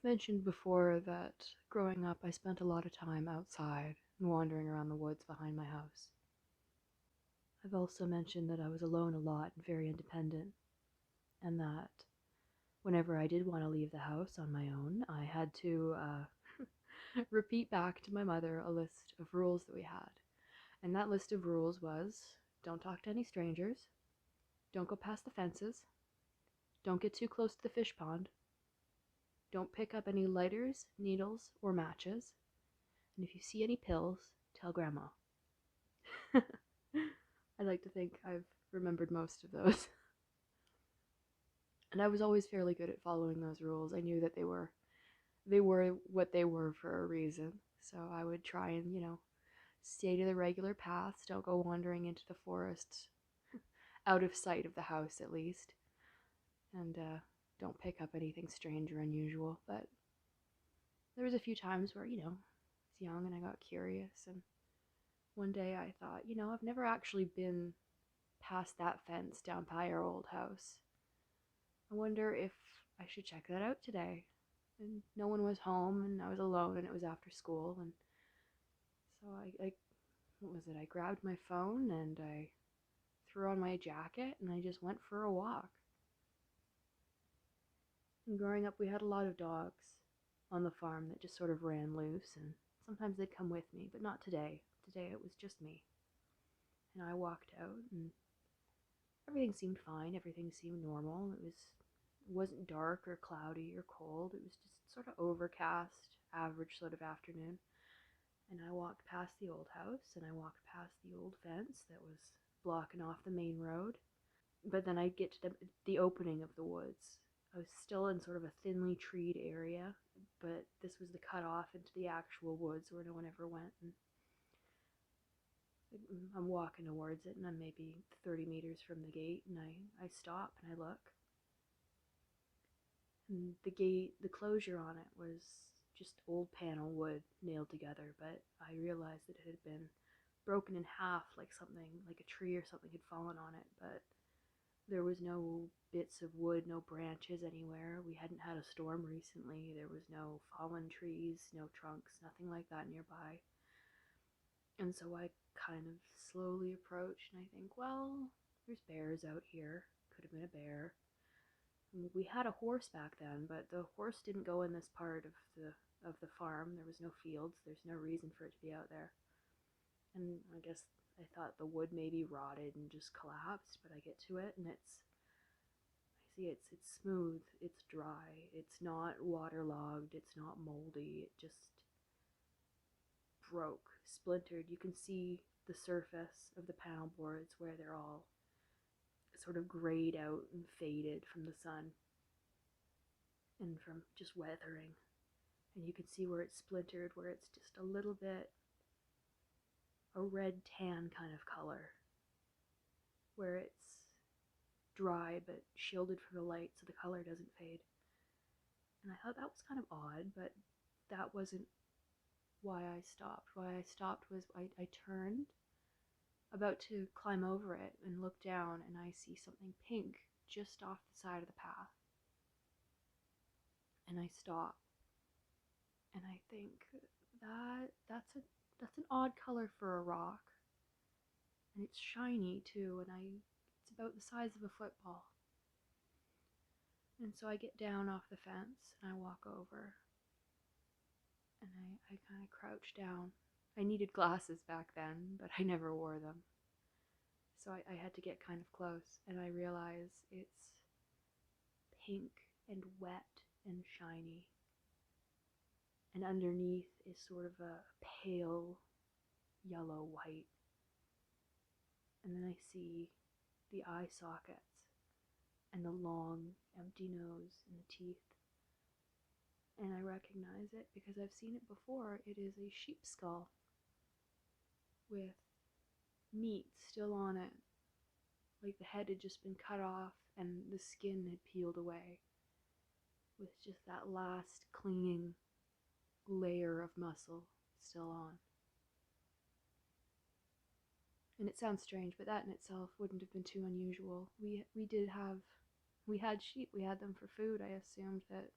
I've mentioned before that growing up I spent a lot of time outside and wandering around the woods behind my house. I've also mentioned that I was alone a lot and very independent, and that whenever I did want to leave the house on my own, I had to repeat back to my mother a list of rules that we had. And that list of rules was don't talk to any strangers, don't go past the fences, don't get too close to the fish pond, don't pick up any lighters, needles, or matches, and if you see any pills, tell Grandma. I like to think I've remembered most of those. And I was always fairly good at following those rules. I knew that they were what they were for a reason. So I would try and, stay to the regular paths, don't go wandering into the forest, out of sight of the house at least. And don't pick up anything strange or unusual. But there was a few times where, I was young and I got curious, and one day I thought, I've never actually been past that fence down by our old house. I wonder if I should check that out today. And no one was home, and I was alone, and it was after school, and so what was it? I grabbed my phone and I threw on my jacket and I just went for a walk. And growing up, we had a lot of dogs on the farm that just sort of ran loose, and sometimes they'd come with me, but not today. Today it was just me. And I walked out, and everything seemed fine. Everything seemed normal. It wasn't dark or cloudy or cold. It was just sort of overcast, average sort of afternoon. And I walked past the old house, and I walked past the old fence that was blocking off the main road. But then I'd get to the opening of the woods. I was still in sort of a thinly treed area, but this was the cutoff into the actual woods where no one ever went. And I'm walking towards it, and I'm maybe 30 meters from the gate, and I stop and I look. And the gate, the closure on it was just old panel wood nailed together, but I realized that it had been broken in half, like something, like a tree or something had fallen on it, but there was no bits of wood, no branches anywhere. We hadn't had a storm recently. There was no fallen trees, no trunks, nothing like that nearby. And so I kind of slowly approach, and I think, well, there's bears out here. Could have been a bear. We had a horse back then, but the horse didn't go in this part of the farm. There was no fields. There's no reason for it to be out there. And I guess I thought the wood maybe rotted and just collapsed, but I get to it and I see it's smooth, it's dry, it's not waterlogged, it's not moldy. It just broke, splintered. You can see the surface of the panel boards where they're all sort of grayed out and faded from the sun and from just weathering. And you can see where it's splintered, where it's just a little bit a red tan kind of color, where it's dry but shielded from the light so the color doesn't fade. And I thought that was kind of odd, but that wasn't why I stopped. Why I stopped was I turned, about to climb over it, and look down, and I see something pink just off the side of the path. And I stop, and I think that's an odd color for a rock, and it's shiny too, and it's about the size of a football. And so I get down off the fence and I walk over, and I kind of crouch down. I needed glasses back then, but I never wore them. So I had to get kind of close, and I realize it's pink and wet and shiny. And underneath is sort of a pale yellow white. And then I see the eye sockets and the long empty nose and the teeth. And I recognize it because I've seen it before. It is a sheep skull with meat still on it, like the head had just been cut off and the skin had peeled away, with just that last clinging layer of muscle still on. And it sounds strange, but that in itself wouldn't have been too unusual. We had sheep. We had them for food. I assumed that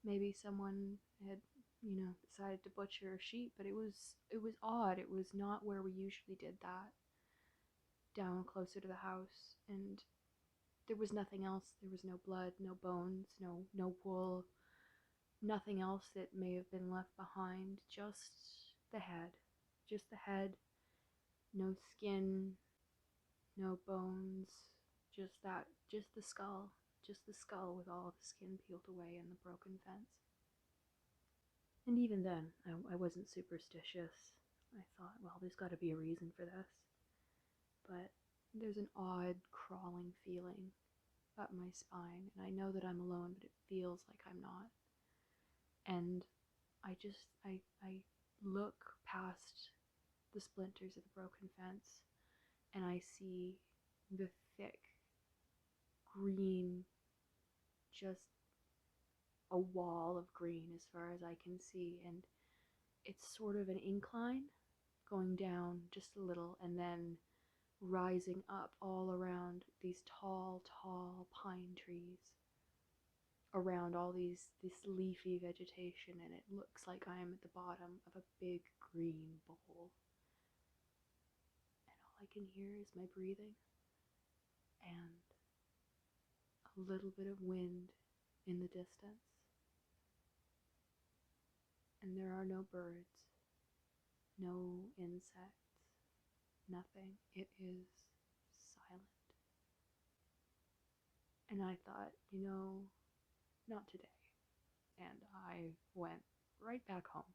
Maybe someone had, decided to butcher a sheep, but it was odd. It was not where we usually did that, down closer to the house, and there was nothing else. There was no blood, no bones, no wool, nothing else that may have been left behind. Just the head. Just the head. No skin, no bones. Just the skull. Just the skull with all the skin peeled away and the broken fence. And even then, I wasn't superstitious. I thought, well, there's got to be a reason for this. But there's an odd crawling feeling up my spine, and I know that I'm alone, but it feels like I'm not. And I look past the splinters of the broken fence, and I see the thick green, just a wall of green as far as I can see, and it's sort of an incline going down just a little and then rising up all around these tall, tall pine trees, around all this leafy vegetation, and it looks like I am at the bottom of a big green bowl. And all I can hear is my breathing and a little bit of wind in the distance. And there are no birds, no insects, nothing. It is silent. And I thought, not today. And I went right back home.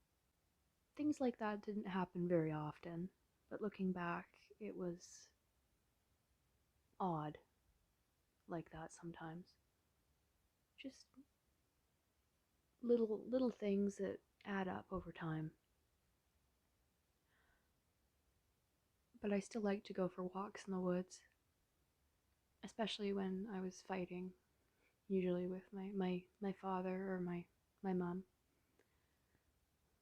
Things like that didn't happen very often, but looking back, it was odd like that sometimes. Just little things that add up over time. But I still like to go for walks in the woods, especially when I was fighting, usually with my father or my mom,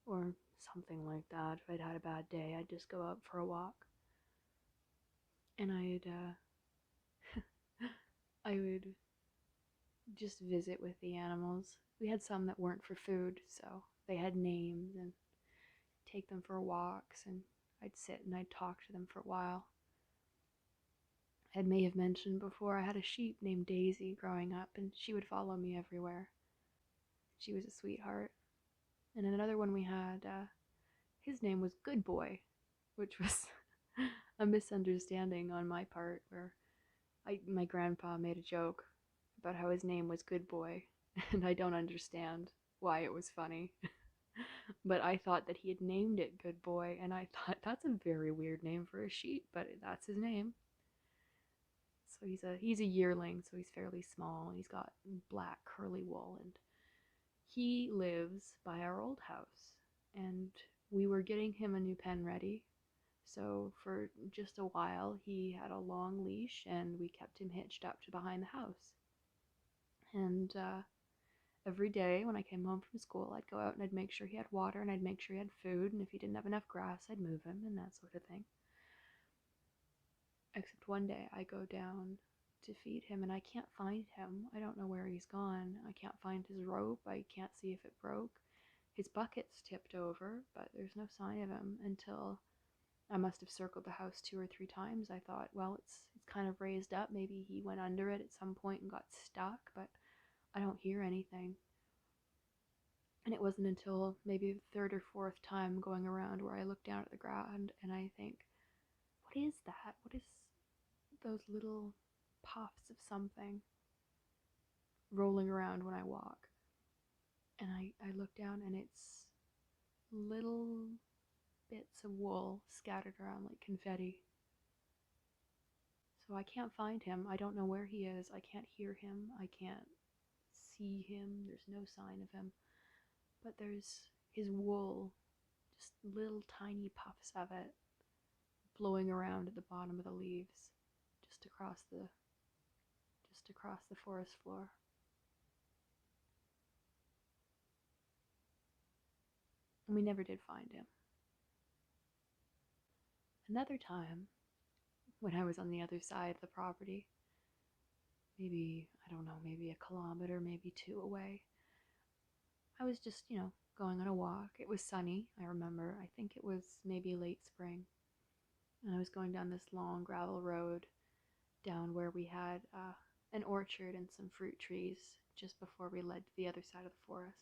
or something like that. If I'd had a bad day, I'd just go out for a walk. And I would just visit with the animals. We had some that weren't for food, so they had names, and take them for walks, and I'd sit and I'd talk to them for a while. I may have mentioned before I had a sheep named Daisy growing up, and she would follow me everywhere. She was a sweetheart. And another one we had, his name was Good Boy, which was a misunderstanding on my part, where my grandpa made a joke about how his name was Good Boy, and I don't understand why it was funny. But I thought that he had named it Good Boy, and I thought that's a very weird name for a sheep, but that's his name. So he's a yearling, so he's fairly small. He's got black curly wool, and he lives by our old house. And we were getting him a new pen ready, so for just a while he had a long leash, and we kept him hitched up to behind the house. And every day when I came home from school, I'd go out and I'd make sure he had water, and I'd make sure he had food, and if he didn't have enough grass, I'd move him, and that sort of thing. Except one day I go down to feed him, and I can't find him. I don't know where he's gone. I can't find his rope. I can't see if it broke. His bucket's tipped over, but there's no sign of him until I must have circled the house 2 or 3 times. I thought, well, it's kind of raised up. Maybe he went under it at some point and got stuck, but I don't hear anything. And it wasn't until maybe the 3rd or 4th time going around where I look down at the ground and I think, what is that? What is those little puffs of something rolling around when I walk? And I look down, and it's little bits of wool scattered around like confetti. So I can't find him. I don't know where he is. I can't hear him. I can't see him. There's no sign of him. But there's his wool, just little tiny puffs of it, blowing around at the bottom of the leaves, just across the forest floor. And we never did find him. Another time, when I was on the other side of the property, maybe, I don't know, maybe a kilometer, maybe 2 away, I was just, going on a walk. It was sunny, I remember. I think it was maybe late spring. And I was going down this long gravel road down where we had an orchard and some fruit trees just before we led to the other side of the forest.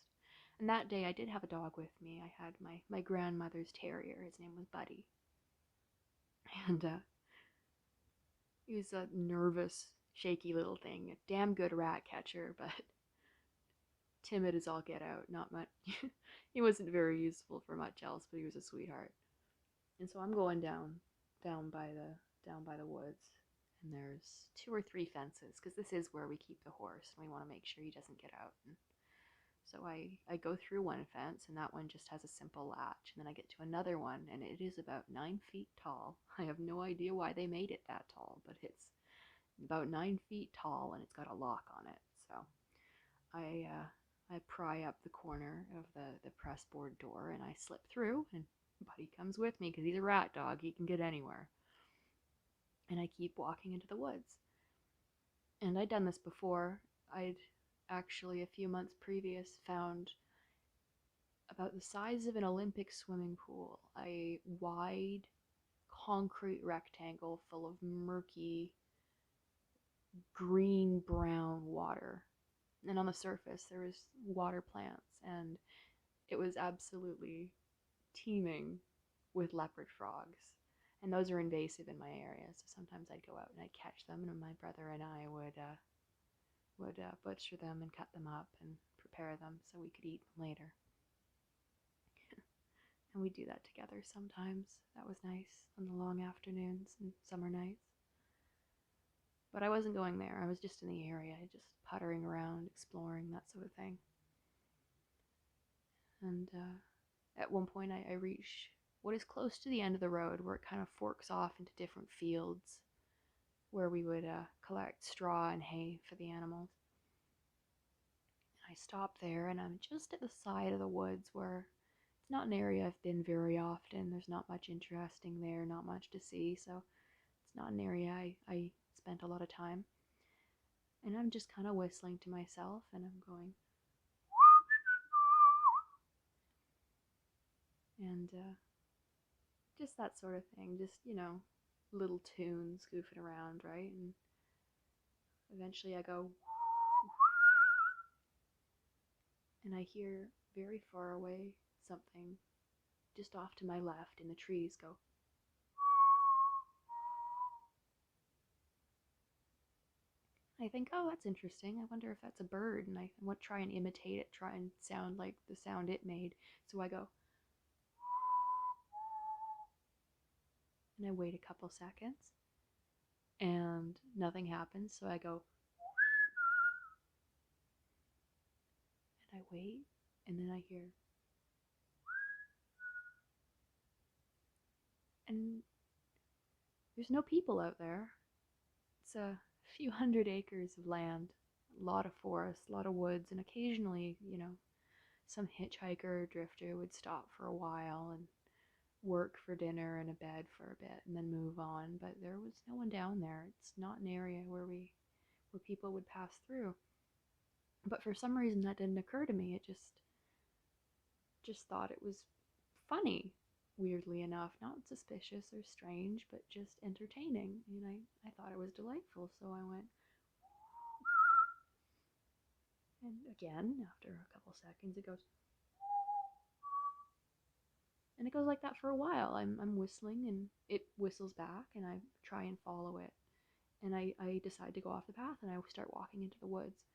And that day I did have a dog with me. I had my grandmother's terrier. His name was Buddy. And he was a nervous, shaky little thing. A damn good rat catcher, but timid as all get out. Not much. He wasn't very useful for much else, but he was a sweetheart. And so I'm going down by the woods, and there's 2 or 3 fences because this is where we keep the horse, and we want to make sure he doesn't get out. And so I go through one fence, and that one just has a simple latch, and then I get to another one, and it is about 9 feet tall. I have no idea why they made it that tall, but it's about 9 feet tall, and it's got a lock on it. So I pry up the corner of the press board door, and I slip through, and Buddy comes with me because he's a rat dog. He can get anywhere. And I keep walking into the woods. And I'd done this before. I'd actually, a few months previous, found about the size of an Olympic swimming pool, a wide concrete rectangle full of murky green-brown water. And on the surface, there was water plants, and it was absolutely teeming with leopard frogs. And those are invasive in my area, so sometimes I'd go out and I'd catch them, and my brother and I would butcher them and cut them up and prepare them so we could eat them later. And we'd do that together sometimes. That was nice on the long afternoons and summer nights. But I wasn't going there. I was just in the area, just puttering around, exploring, that sort of thing. And at one point I reach what is close to the end of the road, where it kind of forks off into different fields where we would collect straw and hay for the animals. And I stop there, and I'm just at the side of the woods where it's not an area I've been very often. There's not much interesting there, not much to see, so it's not an area I spent a lot of time. And I'm just kind of whistling to myself, and I'm going, and just that sort of thing, just, little tunes goofing around, right? And eventually I go, and I hear very far away something just off to my left in the trees go. I think, oh, that's interesting. I wonder if that's a bird, and I want to try and imitate it, try and sound like the sound it made. So I go, and I wait a couple seconds, and nothing happens. So I go, and I wait, and then I hear, and there's no people out there. It's a few hundred acres of land, a lot of forest, a lot of woods, and occasionally, some hitchhiker or drifter would stop for a while and work for dinner and a bed for a bit and then move on. But there was no one down there. It's not an area where people would pass through. But for some reason that didn't occur to me. It just thought it was funny, weirdly enough, not suspicious or strange, but just entertaining. And I thought it was delightful, so I went, and again, after a couple seconds, it goes, and it goes like that for a while. I'm whistling, and it whistles back, and I try and follow it. And I decide to go off the path, and I start walking into the woods.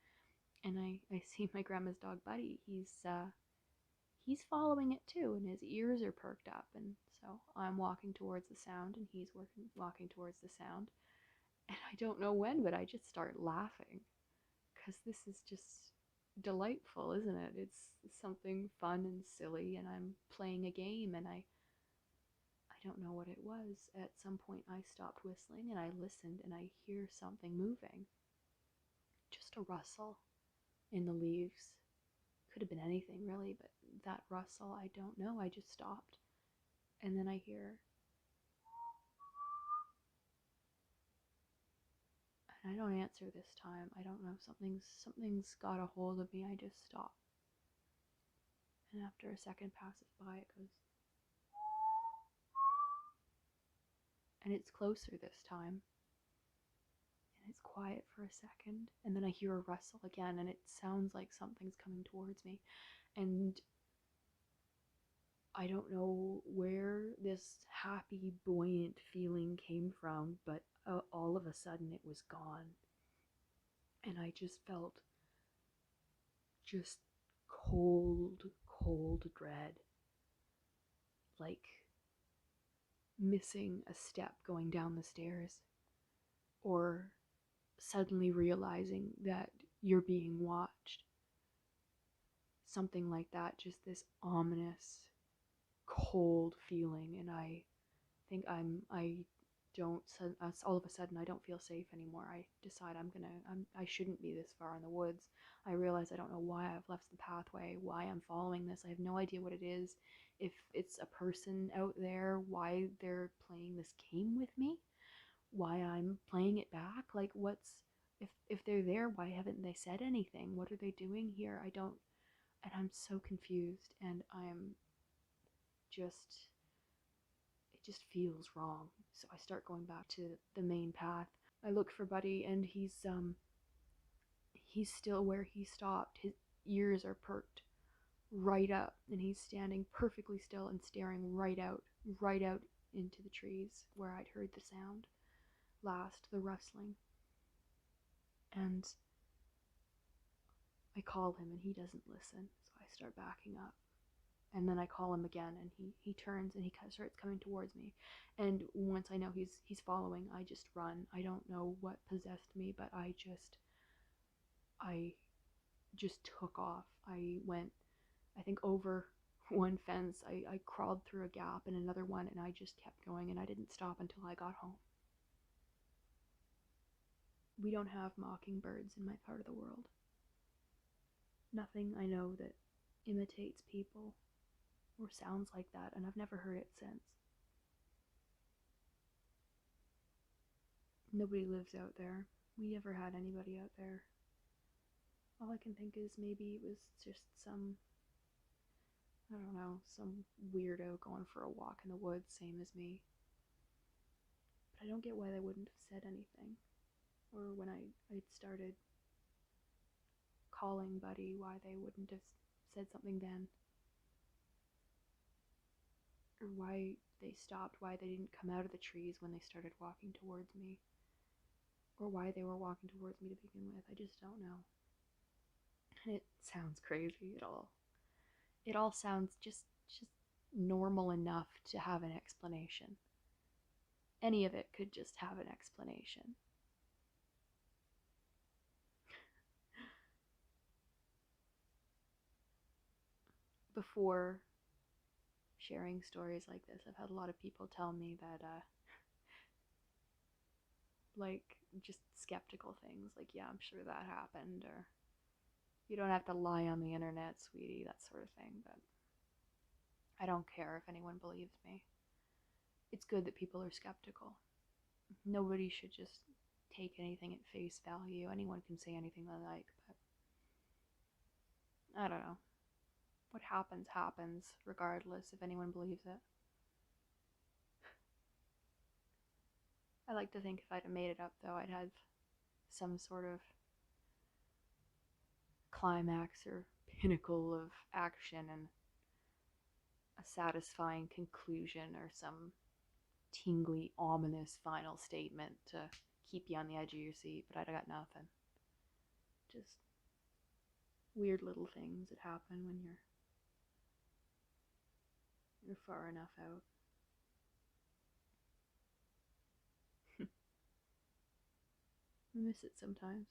And I see my grandma's dog Buddy. He's following it too, and his ears are perked up. And so I'm walking towards the sound, and he's walking towards the sound. And I don't know when, but I just start laughing because this is just delightful, isn't it? It's something fun and silly, and I'm playing a game, and I don't know what it was. At some point I stopped whistling and I listened, and I hear something moving. Just a rustle in the leaves. Could have been anything really, but that rustle, I don't know. I just stopped. And then I hear, and I don't answer this time. I don't know, something's got a hold of me. I just stop. And after a second passes by, it goes, and it's closer this time. And it's quiet for a second, and then I hear a rustle again, and it sounds like something's coming towards me. And I don't know where this happy, buoyant feeling came from, but all of a sudden it was gone. And I just felt just cold, cold dread. Like missing a step going down the stairs, or suddenly realizing that you're being watched. Something like that, just this ominous, cold feeling. And I think I don't, all of a sudden, I don't feel safe anymore. I decide I shouldn't be this far in the woods. I realize I don't know why I've left the pathway, why I'm following this. I have no idea what it is. If it's a person out there, why they're playing this game with me, why I'm playing it back. Like, if they're there, why haven't they said anything? What are they doing here? I don't, and I'm so confused, and I'm just, it just feels wrong. So I start going back to the main path. I look for Buddy, and he's still where he stopped. His ears are perked right up, and he's standing perfectly still and staring right out into the trees where I'd heard the sound last, the rustling. And I call him, and he doesn't listen, so I start backing up. And then I call him again, and he turns, and he starts coming towards me. And once I know he's following, I just run. I don't know what possessed me, but I just took off. I went, I think, over one fence. I crawled through a gap and another one, and I just kept going, and I didn't stop until I got home. We don't have mockingbirds in my part of the world. Nothing I know that imitates people or sounds like that, and I've never heard it since. Nobody lives out there. We never had anybody out there. All I can think is maybe it was just some, I don't know, some weirdo going for a walk in the woods, same as me. But I don't get why they wouldn't have said anything. Or when I'd started calling Buddy, why they wouldn't have said something then. Or why they stopped, why they didn't come out of the trees when they started walking towards me. Or why they were walking towards me to begin with. I just don't know. And it sounds crazy. It all sounds just normal enough to have an explanation. Any of it could just have an explanation. Before sharing stories like this, I've had a lot of people tell me that, like, just skeptical things, like, yeah, I'm sure that happened, or you don't have to lie on the internet, sweetie, that sort of thing. But I don't care if anyone believes me. It's good that people are skeptical. Nobody should just take anything at face value. Anyone can say anything they like, but I don't know. What happens, happens, regardless if anyone believes it. I like to think if I'd have made it up, though, I'd have some sort of climax or pinnacle of action and a satisfying conclusion or some tingly, ominous final statement to keep you on the edge of your seat, but I got nothing. Just weird little things that happen when you're far enough out. I miss it sometimes.